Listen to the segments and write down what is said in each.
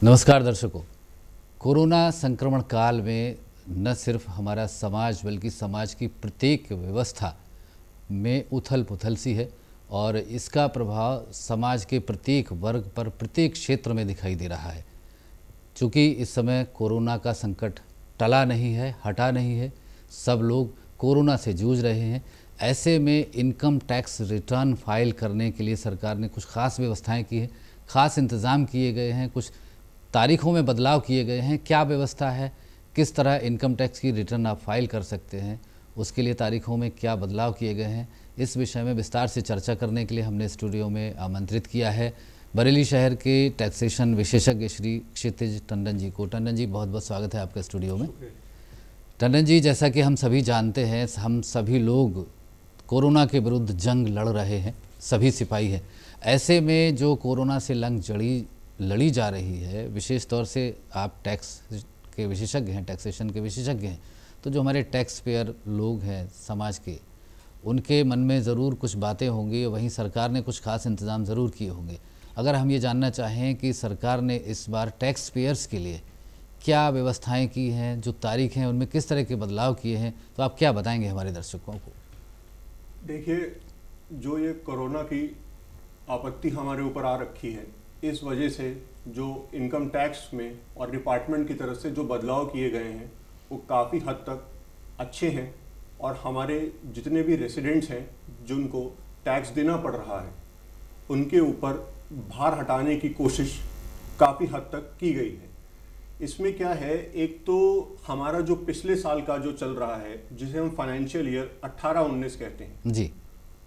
नमस्कार दर्शकों। कोरोना संक्रमण काल में न सिर्फ हमारा समाज बल्कि समाज की प्रत्येक व्यवस्था में उथल पुथल सी है और इसका प्रभाव समाज के प्रत्येक वर्ग पर प्रत्येक क्षेत्र में दिखाई दे रहा है। चूँकि इस समय कोरोना का संकट टला नहीं है, हटा नहीं है, सब लोग कोरोना से जूझ रहे हैं। ऐसे में इनकम टैक्स रिटर्न फाइल करने के लिए सरकार ने कुछ खास व्यवस्थाएं की हैं, खास इंतज़ाम किए गए हैं, कुछ तारीखों में बदलाव किए गए हैं। क्या व्यवस्था है, किस तरह इनकम टैक्स की रिटर्न आप फाइल कर सकते हैं, उसके लिए तारीखों में क्या बदलाव किए गए हैं, इस विषय में विस्तार से चर्चा करने के लिए हमने स्टूडियो में आमंत्रित किया है बरेली शहर के टैक्सेशन विशेषज्ञ श्री क्षितिज टंडन जी को। टंडन जी, बहुत बहुत स्वागत है आपका स्टूडियो में। टंडन जी, जैसा कि हम सभी जानते हैं, हम सभी लोग कोरोना के विरुद्ध जंग लड़ रहे हैं, सभी सिपाही हैं। ऐसे में जो कोरोना से लड़ी जा रही है, विशेष तौर से आप टैक्स के विशेषज्ञ हैं, टैक्सेशन के विशेषज्ञ हैं, तो जो हमारे टैक्स पेयर लोग हैं समाज के, उनके मन में ज़रूर कुछ बातें होंगी, वहीं सरकार ने कुछ खास इंतज़ाम ज़रूर किए होंगे। अगर हम ये जानना चाहें कि सरकार ने इस बार टैक्स पेयर्स के लिए क्या व्यवस्थाएं की हैं, जो तारीख हैं उनमें किस तरह के बदलाव किए हैं, तो आप क्या बताएंगे हमारे दर्शकों को? देखिए, जो ये कोरोना की आपत्ति हमारे ऊपर आ रखी है, इस वजह से जो इनकम टैक्स में और डिपार्टमेंट की तरफ से जो बदलाव किए गए हैं वो काफ़ी हद तक अच्छे हैं और हमारे जितने भी रेसिडेंट्स हैं जिनको टैक्स देना पड़ रहा है उनके ऊपर भार हटाने की कोशिश काफ़ी हद तक की गई है। इसमें क्या है, एक तो हमारा जो पिछले साल का जो चल रहा है, जिसे हम फाइनेंशियल ईयर 18-19 कहते हैं जी,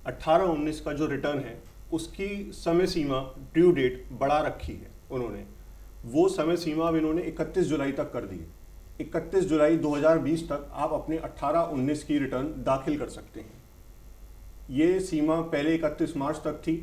18-19 का जो रिटर्न है उसकी समय सीमा ड्यू डेट बढ़ा रखी है उन्होंने। वो समय सीमा अब इन्होंने 31 जुलाई तक कर दी है। 31 जुलाई 2020 तक आप अपने 18-19 की रिटर्न दाखिल कर सकते हैं। ये सीमा पहले 31 मार्च तक थी,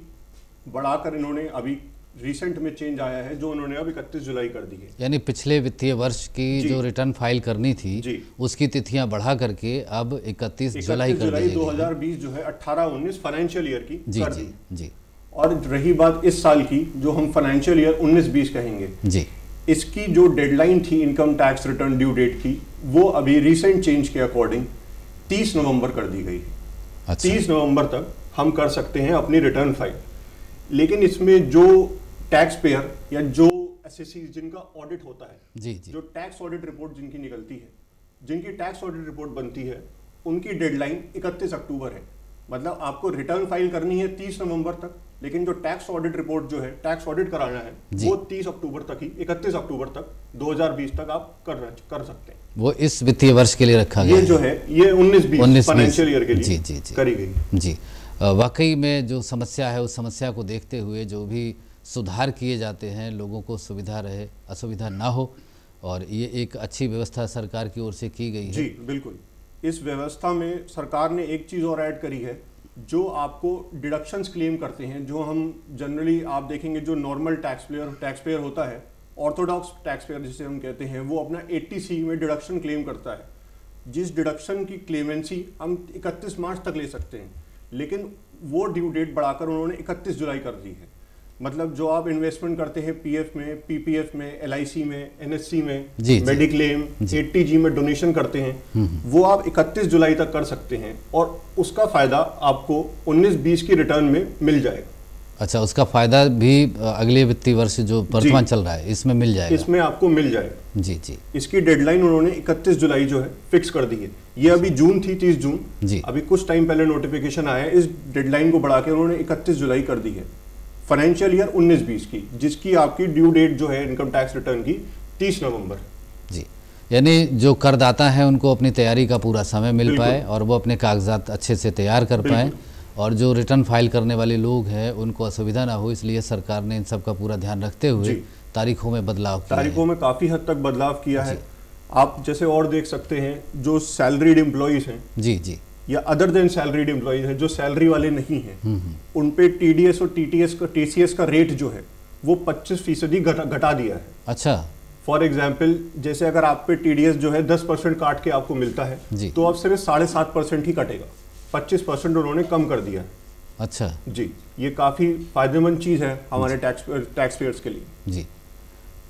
बढ़ाकर इन्होंने अभी रिसेंट में चेंज आया है जो उन्होंने अब 31 जुलाई कर दी है। यानी पिछले वित्तीय वर्ष की जो रिटर्न फाइल करनी थी उसकी तिथियां बढ़ा करके अब 31 जुलाई कर दी है। 2020 जो है 18-19 फाइनेंशियल ईयर की कर दी जी। और रही बात इस साल की, जो हम फाइनेंशियल ईयर 19-20 कहेंगे जी, इसकी जो डेडलाइन थी income tax return due date की, वो अभी रिसेंट चेंज के अकॉर्डिंग 30 नवंबर कर दी गई है। अच्छा। 30 नवंबर तक हम कर सकते हैं अपनी रिटर्न फाइल। लेकिन इसमें जो टैक्स पेयर या जो एसएससी जिनका ऑडिट होता है जी, जो टैक्स ऑडिट रिपोर्ट जिनकी निकलती है, जिनकी टैक्स ऑडिट रिपोर्ट बनती है, उनकी डेडलाइन 31 अक्टूबर है। मतलब आपको रिटर्न फाइल करनी है 30 नवंबर तक, लेकिन जो टैक्स ऑडिट रिपोर्ट जो है, टैक्स ऑडिट कराना है, वो 30 अक्टूबर तक ही, 31 अक्टूबर तक 2020 तक आप कर सकते हैं। वो इस वित्तीय वर्ष के लिए रखा गया ये जो है ये 19-20 फाइनेंशियल ईयर के लिए जी करी गई जी। वाकई में जो समस्या है उस समस्या को देखते हुए जो भी सुधार किए जाते हैं, लोगों को सुविधा रहे, असुविधा ना हो, और ये एक अच्छी व्यवस्था सरकार की ओर से की गई है। जी बिल्कुल। इस व्यवस्था में सरकार ने एक चीज़ और ऐड करी है, जो आपको डिडक्शंस क्लेम करते हैं, जो हम जनरली आप देखेंगे जो नॉर्मल टैक्स पेयर होता है, ऑर्थोडॉक्स टैक्स पेयर जिसे हम कहते हैं, वो अपना 80C में डिडक्शन क्लेम करता है, जिस डिडक्शन की क्लेमेंसी हम 31 मार्च तक ले सकते हैं। लेकिन वो ड्यू डेट बढ़ाकर उन्होंने 31 जुलाई कर दी है। मतलब जो आप इन्वेस्टमेंट करते हैं पीएफ में, पीपीएफ में, एलआईसी में, एनएससी में, मेडिक्लेम, 80G में डोनेशन करते हैं, वो आप 31 जुलाई तक कर सकते हैं और उसका फायदा आपको 19-20 की रिटर्न में मिल जाएगा। अच्छा, उसका फायदा भी अगले वित्तीय वर्ष जो वर्तमान चल रहा है इसमें मिल जाएगा? इसमें आपको मिल जाएगा जी जी। इसकी डेडलाइन उन्होंने 31 जुलाई जो है फिक्स कर दी है। ये अभी जून थी, 30 जून जी, अभी कुछ टाइम पहले नोटिफिकेशन आया है, इस डेडलाइन को बढ़ा के उन्होंने 31 जुलाई कर दी है फाइनेंशियल ईयर 19-20 की, जिसकी आपकी ड्यू डेट जो है इनकम टैक्स रिटर्न की 30 नवंबर जी। यानी जो करदाता है उनको अपनी तैयारी का पूरा समय मिल पाए और वो अपने कागजात अच्छे से तैयार कर पाए, और जो रिटर्न फाइल करने वाले लोग हैं उनको असुविधा ना हो, इसलिए सरकार ने इन सब का पूरा ध्यान रखते हुए तारीखों में बदलाव किया। तारीखों में काफ़ी हद तक बदलाव किया है। आप जैसे और देख सकते हैं, जो सैलरीड एम्प्लॉइज हैं जी जी, या अदर देन सैलरीड एम्प्लॉइज हैं, जो सैलरी वाले नहीं हैं, उन पे टीडीएस और टीसीएस का रेट जो है वो 25% घटा दिया है। अच्छा। फॉर एग्जाम्पल, जैसे अगर आप पे टीडीएस जो है 10% काट के आपको मिलता है, तो अब सिर्फ 7.5% ही कटेगा, 25% उन्होंने कम कर दिया है। अच्छा जी, ये काफ़ी फायदेमंद चीज़ है हमारे टैक्स पेयर्स के लिए। जी,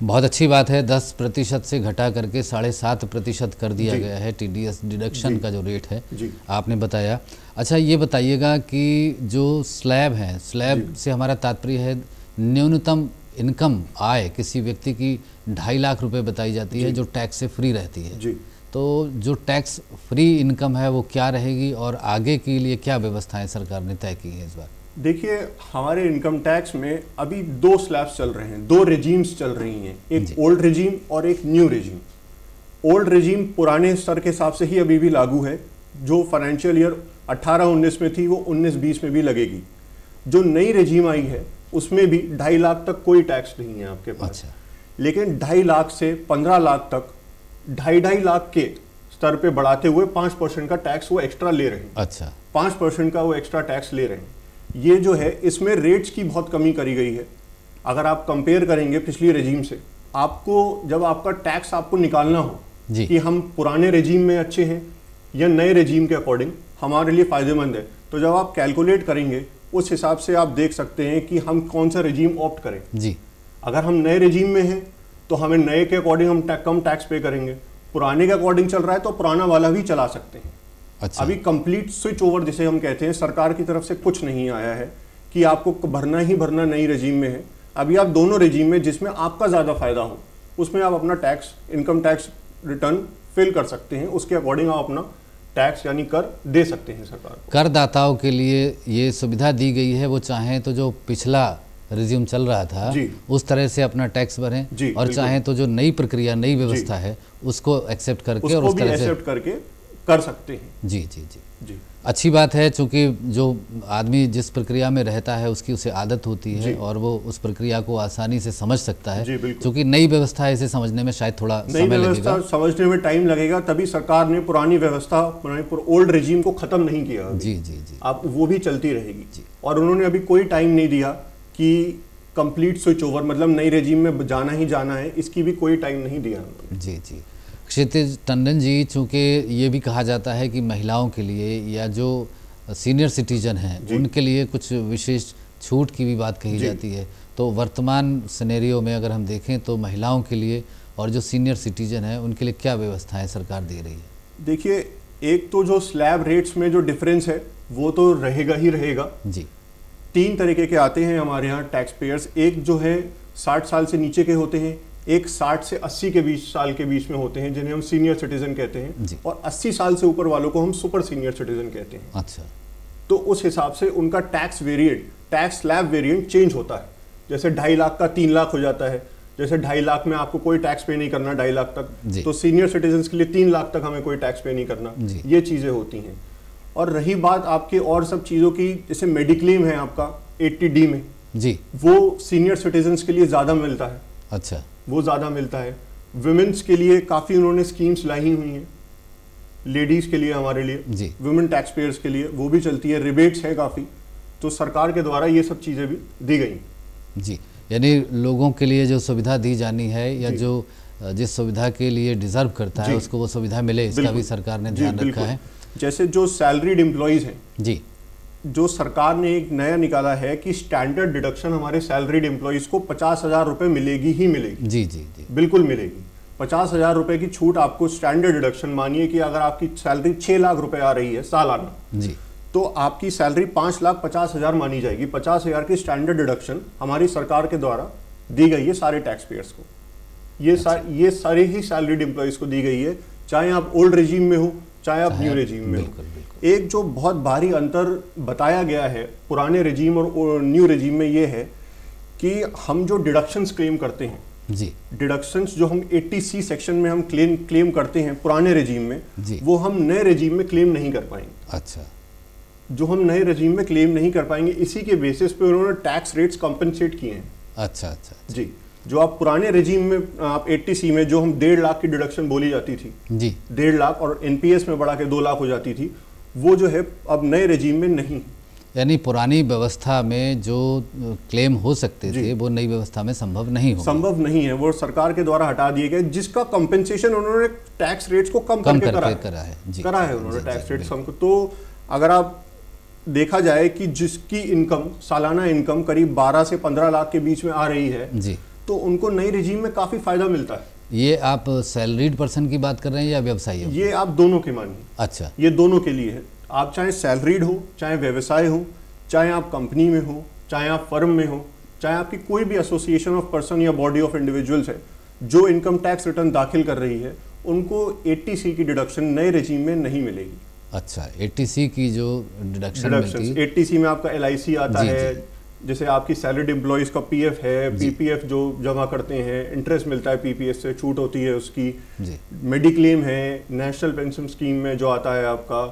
बहुत अच्छी बात है। 10% से घटा करके 7.5% कर दिया गया है टीडीएस डिडक्शन का जो रेट है, आपने बताया। अच्छा, ये बताइएगा कि जो स्लैब है, स्लैब से हमारा तात्पर्य है न्यूनतम इनकम आय किसी व्यक्ति की 2.5 लाख रुपए बताई जाती है, जो टैक्स से फ्री रहती है। तो जो टैक्स फ्री इनकम है वो क्या रहेगी और आगे के लिए क्या व्यवस्थाएं सरकार ने तय की है इस बार? देखिए, हमारे इनकम टैक्स में अभी 2 स्लैब्स चल रहे हैं, 2 रेजीम्स चल रही हैं, एक ओल्ड रेजीम और एक न्यू रेजीम। ओल्ड रेजीम पुराने स्तर के हिसाब से ही अभी भी लागू है, जो फाइनेंशियल ईयर 18-19 में थी वो 19-20 में भी लगेगी। जो नई रेजीम आई है उसमें भी 2.5 लाख तक कोई टैक्स नहीं है आपके पास। अच्छा। लेकिन 2.5 लाख से 15 लाख तक 2.5 लाख के स्तर पे बढ़ाते हुए 5% का टैक्स वो एक्स्ट्रा ले रहे हैं। अच्छा, 5% का वो एक्स्ट्रा टैक्स ले रहे हैं। ये जो है इसमें रेट्स की बहुत कमी करी गई है। अगर आप कंपेयर करेंगे पिछली रेजीम से, आपको जब आपका टैक्स आपको निकालना हो कि हम पुराने रेजीम में अच्छे हैं या नए रेजीम के अकॉर्डिंग हमारे लिए फायदेमंद है, तो जब आप कैलकुलेट करेंगे उस हिसाब से आप देख सकते हैं कि हम कौन सा रेजीम ऑप्ट करें जी। अगर हम नए रेजीम में हैं तो हमें नए के अकॉर्डिंग हम कम टैक्स पे करेंगे, पुराने के अकॉर्डिंग चल रहा है तो पुराना वाला भी चला सकते हैं। अच्छा। अभी कंप्लीट स्विच ओवर जिसे हम कहते हैं, सरकार की तरफ से कुछ नहीं आया है कि आपको भरना ही भरना नई रेजीम में है। अभी आप दोनों रेजीम में जिसमें आपका ज़्यादा फायदा हो उसमें आप अपना tax, income tax return fill कर सकते हैं, उसके अकॉर्डिंग आप अपना टैक्स यानी कर दे सकते हैं सरकार को। करदाताओं के लिए ये सुविधा दी गई है, वो चाहें तो जो पिछला रिज्यूम चल रहा था उस तरह से अपना टैक्स भरें और चाहें तो जो नई प्रक्रिया, नई व्यवस्था है उसको एक्सेप्ट करके और उस तरह से एक्सेप्ट करके कर सकते हैं। जी जी जी जी, अच्छी बात है। चूंकि जो आदमी जिस प्रक्रिया में रहता है उसकी उसे आदत होती है और वो उस प्रक्रिया को आसानी से समझ सकता है। क्योंकि नई व्यवस्था है, इसे समझने में शायद थोड़ा समय लगेगा, समझने में टाइम लगेगा। तभी सरकार ने पुरानी व्यवस्था, ओल्ड रेजीम को खत्म नहीं किया। जी जी जी, आप वो भी चलती रहेगी। और उन्होंने अभी कोई टाइम नहीं दिया कि कंप्लीट स्विच ओवर मतलब नई रेजीम में जाना ही जाना है, इसकी भी कोई टाइम नहीं दिया। जी जी, क्षितिज टंडन जी, चूँकि ये भी कहा जाता है कि महिलाओं के लिए या जो सीनियर सिटीजन हैं उनके लिए कुछ विशेष छूट की भी बात कही जाती है, तो वर्तमान सिनेरियो में अगर हम देखें तो महिलाओं के लिए और जो सीनियर सिटीजन हैं उनके लिए क्या व्यवस्थाएं सरकार दे रही है? देखिए, एक तो जो स्लैब रेट्स में जो डिफरेंस है वो तो रहेगा ही रहेगा जी। 3 तरीके के आते हैं हमारे यहाँ टैक्स पेयर्स। एक जो है 60 साल से नीचे के होते हैं, एक 60 से 80 के बीच साल के बीच में होते हैं जिन्हें हम सीनियर सिटीजन कहते हैं, और 80 साल से ऊपर वालों को हम सुपर सीनियर सिटीजन कहते हैं। अच्छा। तो उस हिसाब से उनका tax variant, tax slab variant change होता है। जैसे 2.5 लाख का 3 लाख हो जाता है, जैसे 2.5 लाख में आपको कोई टैक्स पे नहीं करना 2.5 लाख तक, तो सीनियर सिटीजन के लिए 3 लाख तक हमें कोई टैक्स पे नहीं करना। ये चीज़ें होती हैं। और रही बात आपके और सब चीज़ों की, जैसे मेडिक्लेम है आपका 80D में जी, वो सीनियर सिटीजन के लिए ज़्यादा मिलता है। अच्छा, वो ज़्यादा मिलता है। वुमेन्स के लिए काफ़ी उन्होंने स्कीम्स लाई हुई हैं, लेडीज़ के लिए, हमारे लिए, वुमेन टैक्स पेयर्स के लिए वो भी चलती है, रिबेट्स है काफ़ी। तो सरकार के द्वारा ये सब चीज़ें भी दी गई जी। यानी लोगों के लिए जो सुविधा दी जानी है या जो जिस सुविधा के लिए डिजर्व करता है उसको वो सुविधा मिले, इसका भी सरकार ने ध्यान रखा है। जैसे जो सैलरीड एम्प्लॉयज़ हैं जी, जो सरकार ने एक नया निकाला है कि स्टैंडर्ड डिडक्शन हमारे सैलरीड एम्प्लॉयज़ को 50,000 रुपए मिलेगी ही मिलेगी। जी जी जी, बिल्कुल मिलेगी। 50,000 रुपए की छूट आपको स्टैंडर्ड डिडक्शन। मानिए कि अगर आपकी सैलरी 6 लाख रुपए आ रही है सालाना जी, तो आपकी सैलरी 5,50,000 मानी जाएगी। 50,000 की स्टैंडर्ड डिडक्शन हमारी सरकार के द्वारा दी गई है सारे टैक्स पेयर्स को। ये सारे ही सैलरीड एम्प्लॉयज़ को दी गई है, चाहे आप ओल्ड रेजीम में हो चाहे आप न्यू रेजीम में हो। एक जो बहुत भारी अंतर बताया गया है पुराने रेजीम और न्यू रेजीम में ये है कि हम जो डिडक्शंस क्लेम करते हैं जी, डिडक्शंस जो हम 80C सेक्शन में हम क्लेम करते हैं पुराने रेजीम में, वो हम नए रेजीम में क्लेम नहीं कर पाएंगे। अच्छा, जो हम नए रेजीम में क्लेम नहीं कर पाएंगे, इसी के बेसिस पे उन्होंने टैक्स रेट्स कॉम्पनसेट किए हैं। अच्छा अच्छा जी, जो आप पुराने रेजीम में आप 80C में जो हम 1.5 लाख की डिडक्शन बोली जाती थी जी, 1.5 लाख, और NPS में बढ़ा के 2 लाख हो जाती थी, वो जो है अब नए रेजीम में नहीं। यानी पुरानी व्यवस्था में जो क्लेम हो सकते थे वो नई व्यवस्था में संभव नहीं हो, संभव नहीं है। वो सरकार के द्वारा हटा दिए गए, जिसका कंपेंसेशन उन्होंने टैक्स रेट्स को कम करके करा है उन्होंने टैक्स रेट्स कम। तो अगर आप देखा जाए कि जिसकी इनकम, सालाना इनकम करीब 12 से 15 लाख के बीच में आ रही है जी, तो उनको नई रिजीम में काफ़ी फ़ायदा मिलता है। ये आप सैलरीड पर्सन की बात कर रहे हैं या व्यवसायी? ये आप दोनों के मानिए। अच्छा, ये दोनों के लिए है। आप चाहे सैलरीड हो, चाहे व्यवसाय हो, चाहे आप कंपनी में हो, चाहे आप फर्म में हो, चाहे आपकी कोई भी एसोसिएशन ऑफ पर्सन या बॉडी ऑफ इंडिविजुअल्स है जो इनकम टैक्स रिटर्न दाखिल कर रही है, उनको 80C की डिडक्शन नए रेजिम में नहीं मिलेगी। अच्छा, 80C की जो डिडक्शन मिलती है, 80C में आपका LIC आता है, जैसे आपकी सैलरीड एम्प्लॉइज का PF है, PPF जो जमा करते हैं, इंटरेस्ट मिलता है, PPF से छूट होती है उसकी, मेडिक्लेम है, नेशनल पेंशन स्कीम में जो आता है आपका,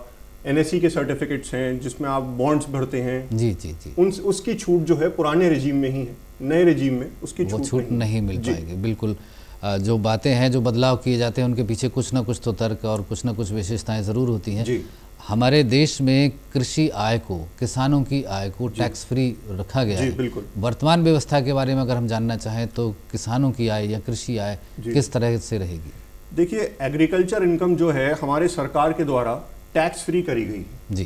NSE के सर्टिफिकेट्स हैं जिसमें आप बॉन्ड्स भरते हैं, जी जी जी, उसकी छूट जो है पुराने रेजिम में ही है, नए रेजिम में उसकी छूट नहीं मिल पाएगी। बिल्कुल, जो बातें हैं, जो बदलाव किए जाते हैं, उनके पीछे कुछ ना कुछ तो तर्क और कुछ ना कुछ विशेषताएं ज़रूर होती हैं। हमारे देश में कृषि आय को, किसानों की आय को टैक्स फ्री रखा गया है। बिल्कुल। वर्तमान व्यवस्था के बारे में अगर हम जानना चाहें तो किसानों की आय या कृषि आय किस तरह से रहेगी? देखिए, एग्रीकल्चर इनकम जो है हमारे सरकार के द्वारा टैक्स फ्री करी गई है जी,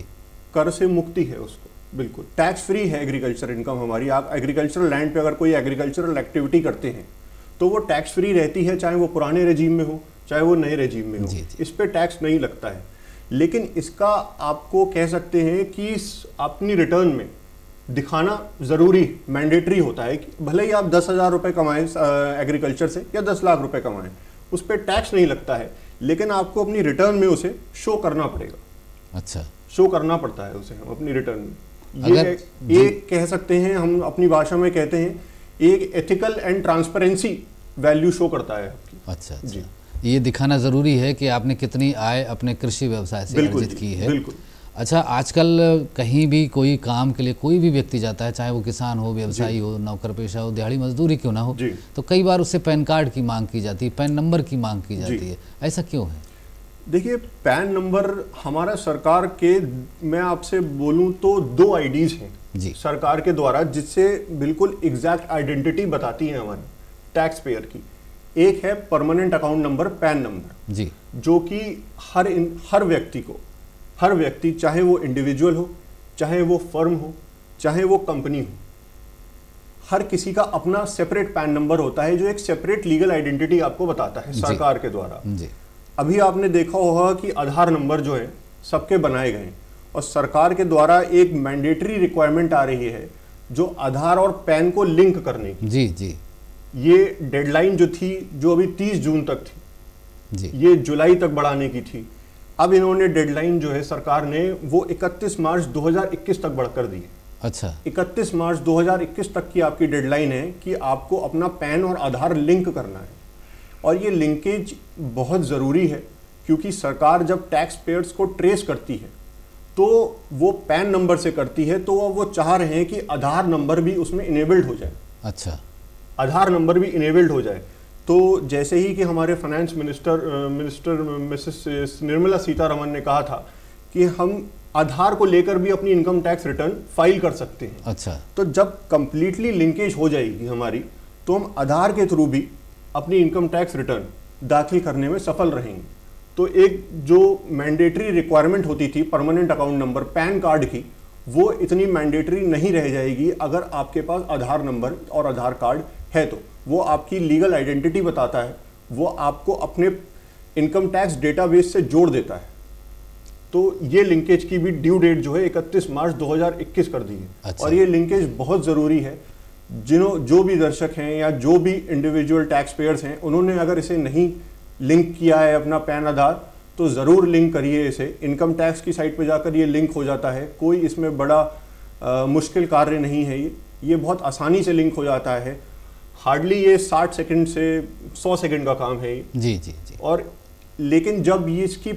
कर से मुक्ति है उसको, बिल्कुल टैक्स फ्री है एग्रीकल्चर इनकम हमारी। आप एग्रीकल्चरल लैंड पे अगर कोई एग्रीकल्चरल एक्टिविटी करते हैं तो वो टैक्स फ्री रहती है, चाहे वो पुराने रेजीम में हो चाहे वो नए रेजीम में हो, इस पे टैक्स नहीं लगता है। लेकिन इसका आपको कह सकते हैं कि अपनी रिटर्न में दिखाना ज़रूरी, मैंडेटरी होता है कि भले ही आप 10,000 रुपये कमाएं एग्रीकल्चर से या 10 लाख रुपए कमाएं, उस पर टैक्स नहीं लगता है, लेकिन आपको अपनी रिटर्न में उसे शो करना पड़ेगा। अच्छा, शो करना पड़ता है उसे हम अपनी रिटर्न में। ये एक कह सकते हैं, हम अपनी भाषा में कहते हैं, एक ethical and transparency value show करता है आपकी। अच्छा जी, ये दिखाना ज़रूरी है कि आपने कितनी आय अपने कृषि व्यवसाय से अर्जित की है। बिल्कुल। अच्छा, आजकल कहीं भी कोई काम के लिए कोई भी व्यक्ति जाता है, चाहे वो किसान हो, व्यवसायी हो, नौकर पेशा हो, दिहाड़ी मजदूरी क्यों ना हो, तो कई बार उससे पैन कार्ड की मांग की जाती है, पैन नंबर की मांग की जाती है। ऐसा क्यों है? देखिए, पैन नंबर हमारा सरकार के, मैं आपसे बोलूं तो 2 आईडीज हैं जी सरकार के द्वारा, जिससे बिल्कुल एग्जैक्ट आइडेंटिटी बताती है हमारी टैक्स पेयर की। एक है permanent account number, PAN number जी, जो कि हर व्यक्ति चाहे वो इंडिविजुअल हो, चाहे वो फर्म हो, चाहे वो कंपनी हो, हर किसी का अपना सेपरेट पैन नंबर होता है जो एक सेपरेट लीगल आइडेंटिटी आपको बताता है सरकार के द्वारा जी। अभी आपने देखा होगा कि आधार नंबर जो है सबके बनाए गए और सरकार के द्वारा एक मैंडेटरी रिक्वायरमेंट आ रही है जो आधार और पैन को लिंक करने की। जी जी, ये डेडलाइन जो थी, जो अभी 30 जून तक थी जी, ये जुलाई तक बढ़ाने की थी। अब इन्होंने डेडलाइन जो है सरकार ने वो 31 मार्च 2021 तक बढ़कर दी है। अच्छा, 31 मार्च 2021 तक की आपकी डेडलाइन है कि आपको अपना पैन और आधार लिंक करना है। और ये लिंकेज बहुत ज़रूरी है क्योंकि सरकार जब टैक्स पेयर्स को ट्रेस करती है तो वो पैन नंबर से करती है, तो वो चाह रहे हैं कि आधार नंबर भी उसमें इनेबल्ड हो जाए। अच्छा, आधार नंबर भी इनेबल्ड हो जाए। तो जैसे ही कि हमारे finance minister Mrs Nirmala Sitharaman ने कहा था कि हम आधार को लेकर भी अपनी इनकम टैक्स रिटर्न फाइल कर सकते हैं। अच्छा, तो जब कंप्लीटली लिंकेज हो जाएगी हमारी, तो हम आधार के थ्रू भी अपनी इनकम टैक्स रिटर्न दाखिल करने में सफल रहेंगे। तो एक जो मैंडेटरी रिक्वायरमेंट होती थी permanent account number, pan card की, वो इतनी मैंडेटरी नहीं रह जाएगी अगर आपके पास आधार नंबर और आधार कार्ड है। तो वो आपकी लीगल आइडेंटिटी बताता है, वो आपको अपने इनकम टैक्स डेटाबेस से जोड़ देता है। तो ये लिंकेज की भी ड्यू डेट जो है 31 मार्च 2021 कर दी है। अच्छा। और ये लिंकेज बहुत ज़रूरी है। जो भी दर्शक हैं या जो भी इंडिविजुअल टैक्स पेयर्स हैं, उन्होंने अगर इसे नहीं लिंक किया है अपना पैन आधार, तो ज़रूर लिंक करिए इसे। इनकम टैक्स की साइट पर जाकर ये लिंक हो जाता है, कोई इसमें बड़ा मुश्किल कार्य नहीं है। ये बहुत आसानी से लिंक हो जाता है। हार्डली ये 60 सेकंड से 100 सेकंड का काम है। जी जी जी। और लेकिन जब ये इसकी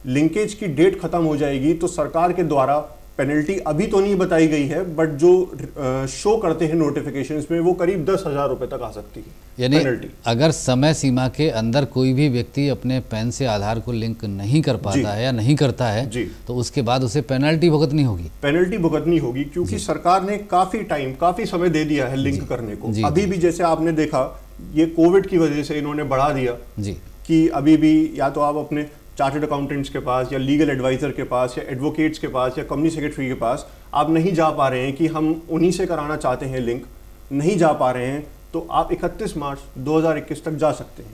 लिंकेज की डेट खत्म हो जाएगी तो सरकार के द्वारा पेनल्टी अभी तो नहीं बताई गई है, बट जो शो करते हैं नोटिफिकेशंस में, वो करीब 10,000 रुपए तक आ सकती है। यानी पेनल्टी अगर समय सीमा के अंदर कोई भी व्यक्ति अपने पैन से आधार को लिंक नहीं कर पाता है या नहीं करता है जी, तो उसके बाद उसे पेनल्टी भुगतनी होगी। पेनल्टी भुगतनी होगी क्योंकि सरकार ने काफी समय दे दिया है लिंक करने को। अभी भी जैसे आपने देखा, ये कोविड की वजह से इन्होंने बढ़ा दिया जी कि अभी भी या तो आप अपने चार्टर्ड अकाउंटेंट्स के पास या लीगल एडवाइज़र के पास या एडवोकेट्स के पास या कंपनी सेक्रेटरी के पास आप नहीं जा पा रहे हैं कि हम उन्हीं से कराना चाहते हैं लिंक, नहीं जा पा रहे हैं, तो आप 31 मार्च 2021 तक जा सकते हैं।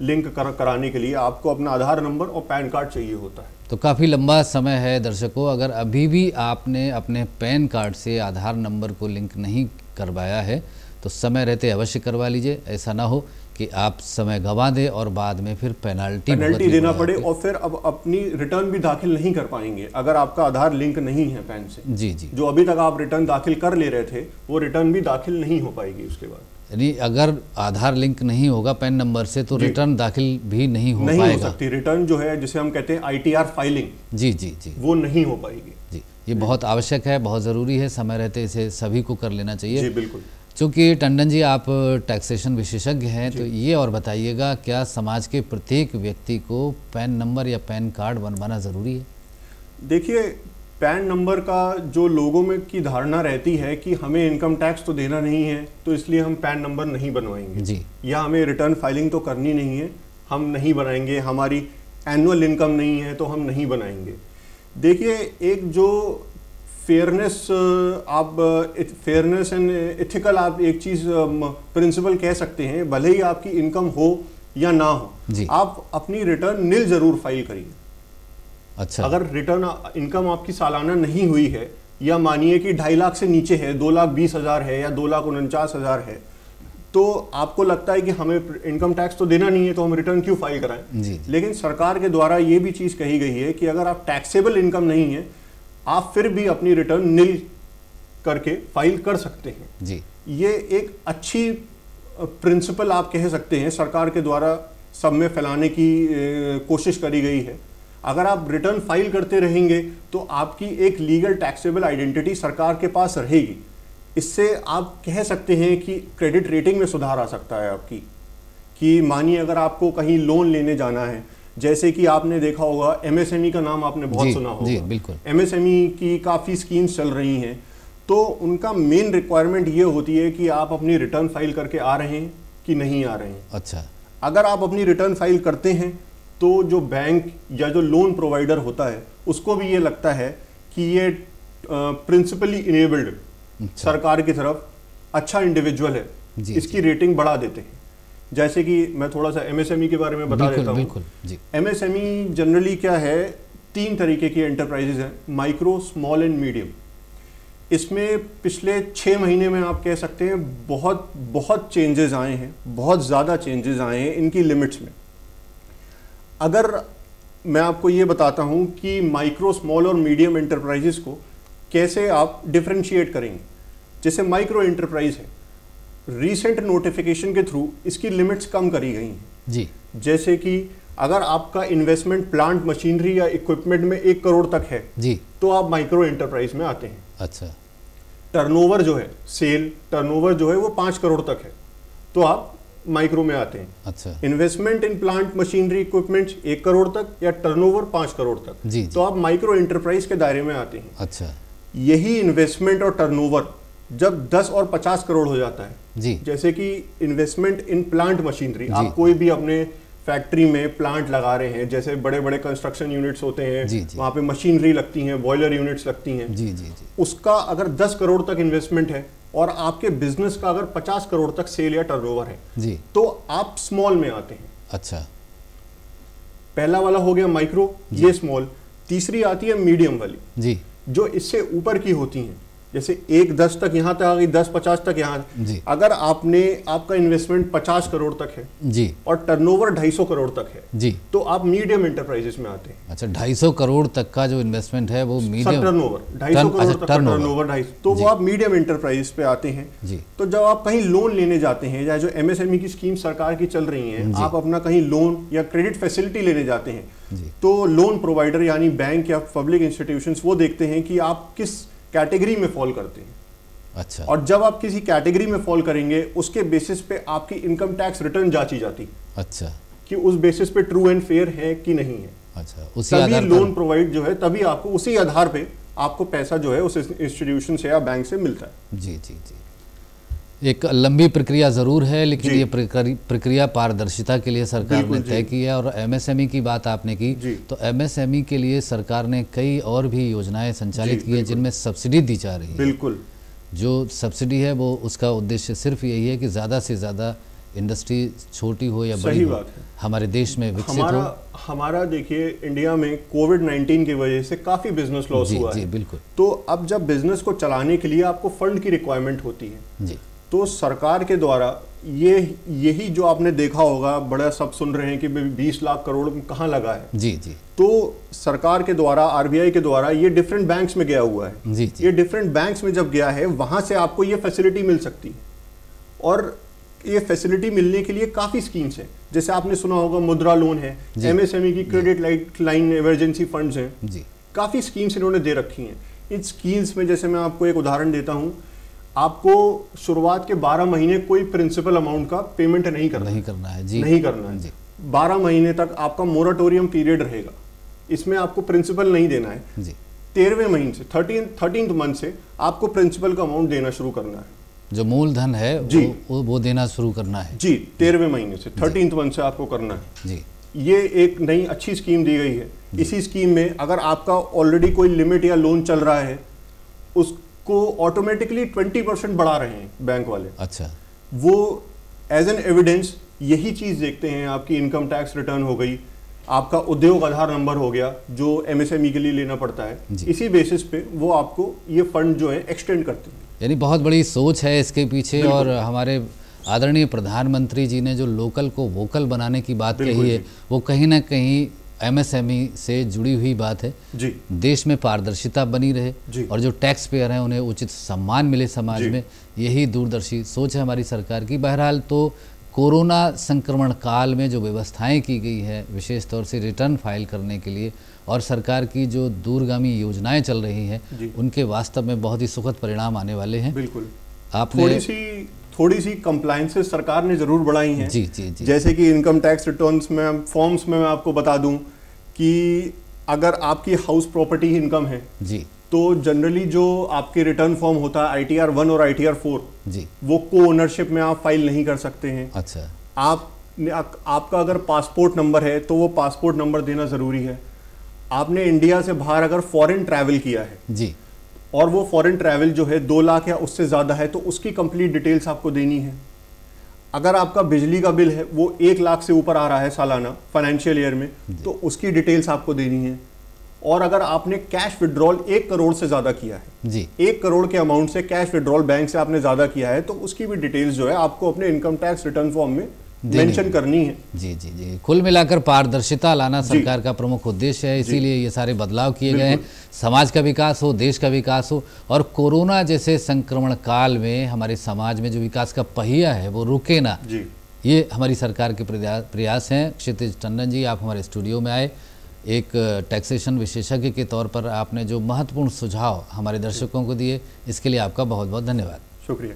लिंक कराने के लिए आपको अपना आधार नंबर और पैन कार्ड चाहिए होता है। तो काफ़ी लंबा समय है दर्शकों, अगर अभी भी आपने अपने पैन कार्ड से आधार नंबर को लिंक नहीं करवाया है तो समय रहते अवश्य करवा लीजिए। ऐसा ना हो कि आप समय गंवा दें और बाद में फिर पेनल्टी देना पड़े और फिर अब अपनी रिटर्न भी दाखिल नहीं कर पाएंगे अगर आपका आधार लिंक नहीं है पैन से। जी जी, जो अभी तक आप रिटर्न दाखिल कर ले रहे थे वो रिटर्न भी दाखिल नहीं हो पाएगी उसके बाद। यानी अगर आधार लिंक नहीं होगा पैन नंबर से तो रिटर्न दाखिल भी नहीं हो पाएगा। हो सकती रिटर्न जो है जिसे हम कहते हैं ITR फाइलिंग, जी जी जी, वो नहीं हो पाएगी। जी, ये बहुत आवश्यक है, बहुत ज़रूरी है, समय रहते इसे सभी को कर लेना चाहिए। जी बिल्कुल। चूँकि टंडन जी आप टैक्सेशन विशेषज्ञ हैं तो ये और बताइएगा, क्या समाज के प्रत्येक व्यक्ति को पैन नंबर या पैन कार्ड बनवाना ज़रूरी है? देखिए, पैन नंबर का जो लोगों में की धारणा रहती है कि हमें इनकम टैक्स तो देना नहीं है तो इसलिए हम पैन नंबर नहीं बनवाएंगे जी, या हमें रिटर्न फाइलिंग तो करनी नहीं है, हम नहीं बनाएंगे, हमारी एनुअल इनकम नहीं है तो हम नहीं बनाएंगे। देखिए, एक जो फेयरनेस एंड एथिकल आप एक चीज़ प्रिंसिपल कह सकते हैं, भले ही आपकी इनकम हो या ना हो, आप अपनी रिटर्न निल ज़रूर फाइल करिए। अच्छा, अगर रिटर्न इनकम आपकी सालाना नहीं हुई है या मानिए कि 2.5 लाख से नीचे है, 2,20,000 है या 2,49,000 है, तो आपको लगता है कि हमें इनकम टैक्स तो देना नहीं है तो हम रिटर्न क्यों फाइल कराएं। जी, लेकिन सरकार के द्वारा ये भी चीज़ कही गई है कि अगर आप टैक्सेबल इनकम नहीं है आप फिर भी अपनी रिटर्न निल करके फाइल कर सकते हैं। जी, ये एक अच्छी प्रिंसिपल आप कह सकते हैं सरकार के द्वारा सब में फैलाने की कोशिश करी गई है। अगर आप रिटर्न फाइल करते रहेंगे तो आपकी एक लीगल टैक्सेबल आइडेंटिटी सरकार के पास रहेगी। इससे आप कह सकते हैं कि क्रेडिट रेटिंग में सुधार आ सकता है आपकी, कि मानिए अगर आपको कहीं लोन लेने जाना है, जैसे कि आपने देखा होगा MSME का नाम आपने बहुत सुना होगा। जी, बिल्कुल। MSME की काफ़ी स्कीम्स चल रही हैं, तो उनका मेन रिक्वायरमेंट ये होती है कि आप अपनी रिटर्न फाइल करके आ रहे हैं कि नहीं आ रहे हैं। अच्छा, अगर आप अपनी रिटर्न फाइल करते हैं तो जो बैंक या जो लोन प्रोवाइडर होता है उसको भी ये लगता है कि ये प्रिंसिपली इनेबल्ड सरकार की तरफ अच्छा इंडिविजुअल है, इसकी रेटिंग बढ़ा देते हैं। जैसे कि मैं थोड़ा सा MSME के बारे में बता देता हूँ। MSME जनरली क्या है, 3 तरीके की एंटरप्राइजेज हैं, माइक्रो, स्मॉल एंड मीडियम। इसमें पिछले 6 महीने में आप कह सकते हैं बहुत चेंजेस आए हैं, बहुत ज़्यादा चेंजेस आए हैं इनकी लिमिट्स में। अगर मैं आपको ये बताता हूँ कि माइक्रो, स्मॉल और मीडियम एंटरप्राइजेस को कैसे आप डिफरेंशिएट करेंगे। जैसे माइक्रो एंटरप्राइज है, रीसेंट नोटिफिकेशन के थ्रू इसकी लिमिट्स कम करी गई हैं जी। जैसे कि अगर आपका इन्वेस्टमेंट प्लांट, मशीनरी या इक्विपमेंट में 1 करोड़ तक है जी, तो आप माइक्रो एंटरप्राइज में आते हैं। अच्छा, टर्नओवर जो है, सेल टर्नओवर जो है वो 5 करोड़ तक है तो आप माइक्रो में आते हैं। अच्छा, investment in plant, machinery, equipment 1 crore तक या टर्नओवर 5 करोड़ तक जी, तो आप माइक्रो एंटरप्राइज के दायरे में आते हैं। अच्छा, यही इन्वेस्टमेंट और टर्नओवर जब 10 और 50 करोड़ हो जाता है जी, जैसे कि इन्वेस्टमेंट इन प्लांट मशीनरी, आप कोई भी अपने फैक्ट्री में प्लांट लगा रहे हैं, जैसे बड़े बड़े कंस्ट्रक्शन यूनिट्स होते हैं, वहाँ पे मशीनरी लगती हैं, बॉयलर यूनिट्स लगती हैं, जी जी जी, उसका अगर 10 करोड़ तक इन्वेस्टमेंट है और आपके बिजनेस का अगर 50 करोड़ तक सेल या टर्नओवर है जी, तो आप स्मॉल में आते हैं। अच्छा, पहला वाला हो गया माइक्रो, ये स्मॉल। तीसरी आती है मीडियम वाली जी, जो इससे ऊपर की होती हैं, जैसे 1-10 तक यहाँ तक आ गई, 10-50 तक यहाँ। अगर आपका इन्वेस्टमेंट 50 करोड़ तक है जी और टर्नओवर 250 करोड़ तक है जी, तो आप मीडियम एंटरप्राइजेस में आते हैं। अच्छा, 250 करोड़ तक का जो इन्वेस्टमेंट है वो मीडियम टर्नओवर, 250 करोड़ तक का टर्नओवर 250, तो वो आप मीडियम एंटरप्राइजेस पे आते हैं जी। तो जब आप कहीं लोन लेने जाते हैं या जो MSME की स्कीम सरकार की चल रही है, आप अपना कहीं लोन या क्रेडिट फैसिलिटी लेने जाते हैं तो लोन प्रोवाइडर यानी बैंक या पब्लिक इंस्टीट्यूशंस वो देखते हैं कि आप किस कैटेगरी में फॉल करते हैं। अच्छा, और जब आप किसी कैटेगरी में फॉल करेंगे उसके बेसिस पे आपकी इनकम टैक्स रिटर्न जांची जाती। अच्छा, कि उस बेसिस पे ट्रू एंड फेयर है कि नहीं है। अच्छा, उसी आधार पर लोन प्रोवाइड जो है, तभी आपको उसी आधार पे आपको पैसा जो है उस इंस्टीट्यूशन से या बैंक से मिलता है। जी जी जी, एक लंबी प्रक्रिया ज़रूर है लेकिन ये प्रक्रिया पारदर्शिता के लिए सरकार ने तय की है। और MSME की बात आपने की तो MSME के लिए सरकार ने कई और भी योजनाएं संचालित की है जिनमें सब्सिडी दी जा रही है। बिल्कुल, जो सब्सिडी है वो उसका उद्देश्य सिर्फ यही है कि ज़्यादा से ज़्यादा इंडस्ट्री छोटी हो या बड़ी हो हमारे देश में विकसित हो। हमारा देखिए इंडिया में कोविड-19 की वजह से काफ़ी बिजनेस लॉस हुआ है। जी बिल्कुल। तो अब जब बिजनेस को चलाने के लिए आपको फंड की रिक्वायरमेंट होती है जी, तो सरकार के द्वारा यही जो आपने देखा होगा, बड़ा सब सुन रहे हैं कि 20 लाख करोड़ कहाँ लगा है। जी जी। तो सरकार के द्वारा, आरबीआई के द्वारा ये डिफरेंट बैंक्स में गया हुआ है। जी जी। ये डिफरेंट बैंक्स में जब गया है वहां से आपको ये फैसिलिटी मिल सकती है। और ये फैसिलिटी मिलने के लिए काफ़ी स्कीम्स हैं, जैसे आपने सुना होगा मुद्रा लोन है, एमएसएमई की क्रेडिट लाइन, इमरजेंसी फंड्स हैं जी, काफ़ी स्कीम्स इन्होंने दे रखी हैं। इन स्कीम्स में जैसे मैं आपको एक उदाहरण देता हूँ, आपको शुरुआत के 12 महीने कोई प्रिंसिपल अमाउंट का पेमेंट नहीं करना है जी, नहीं करना है जी। 12 महीने तक आपका मोराटोरियम पीरियड रहेगा, इसमें आपको प्रिंसिपल नहीं देना है जी। 13वें महीने से 13th मंथ से आपको प्रिंसिपल का अमाउंट देना शुरू करना है, जो मूलधन है जी वो देना शुरू करना है जी। 13वें महीने से 13th मंथ से आपको करना है जी। ये एक नई अच्छी स्कीम दी गई है। इसी स्कीम में अगर आपका ऑलरेडी कोई लिमिट या लोन चल रहा है, उसको ऑटोमेटिकली 20% बढ़ा रहे हैं बैंक वाले। अच्छा, वो एज एन एविडेंस यही चीज देखते हैं, आपकी इनकम टैक्स रिटर्न हो गई, आपका उद्योग आधार नंबर हो गया जो एमएसएमई के लिए लेना पड़ता है, इसी बेसिस पे वो आपको ये फंड जो है एक्सटेंड करते हैं। यानी बहुत बड़ी सोच है इसके पीछे। और हमारे आदरणीय प्रधानमंत्री जी ने जो लोकल को वोकल बनाने की बात कही है, वो कहीं ना कहीं एमएसएमई से जुड़ी हुई बात है जी। देश में पारदर्शिता बनी रहे और जो टैक्स पेयर हैं उन्हें उचित सम्मान मिले समाज में, यही दूरदर्शी सोच है हमारी सरकार की। बहरहाल तो कोरोना संक्रमण काल में जो व्यवस्थाएं की गई है, विशेष तौर से रिटर्न फाइल करने के लिए, और सरकार की जो दूरगामी योजनाएं चल रही हैं, उनके वास्तव में बहुत ही सुखद परिणाम आने वाले हैं। बिल्कुल। आपने थोड़ी सी कंप्लायंसेस सरकार ने जरूर बढ़ाई हैं जी, जी, जी। जैसे कि इनकम टैक्स रिटर्न्स में फॉर्म्स में मैं आपको बता दूं कि अगर आपकी हाउस प्रॉपर्टी इनकम है जी, तो जनरली जो आपके रिटर्न फॉर्म होता है ITR 1 और ITR 4 जी, वो को ओनरशिप में आप फाइल नहीं कर सकते हैं। अच्छा, आपका अगर पासपोर्ट नंबर है तो वो पासपोर्ट नंबर देना जरूरी है। आपने इंडिया से बाहर अगर फॉरेन ट्रैवल किया है जी, और वो फॉरेन ट्रैवल जो है 2 लाख या उससे ज़्यादा है, तो उसकी कंप्लीट डिटेल्स आपको देनी है। अगर आपका बिजली का बिल है वो 1 लाख से ऊपर आ रहा है सालाना फाइनेंशियल ईयर में, तो उसकी डिटेल्स आपको देनी है। और अगर आपने कैश विड्रॉल 1 करोड़ से ज़्यादा किया है जी, 1 करोड़ के अमाउंट से कैश विड्रॉल बैंक से आपने ज़्यादा किया है, तो उसकी भी डिटेल्स जो है आपको अपने इनकम टैक्स रिटर्न फॉर्म में मेंशन करनी है जी जी जी। कुल मिलाकर पारदर्शिता लाना सरकार का प्रमुख उद्देश्य है, इसीलिए ये सारे बदलाव किए गए हैं। समाज का विकास हो, देश का विकास हो, और कोरोना जैसे संक्रमण काल में हमारे समाज में जो विकास का पहिया है वो रुके ना, ये हमारी सरकार के प्रयास हैं। क्षितिज टंडन जी, आप हमारे स्टूडियो में आए, एक टैक्सेशन विशेषज्ञ के तौर पर आपने जो महत्वपूर्ण सुझाव हमारे दर्शकों को दिए, इसके लिए आपका बहुत बहुत धन्यवाद। शुक्रिया।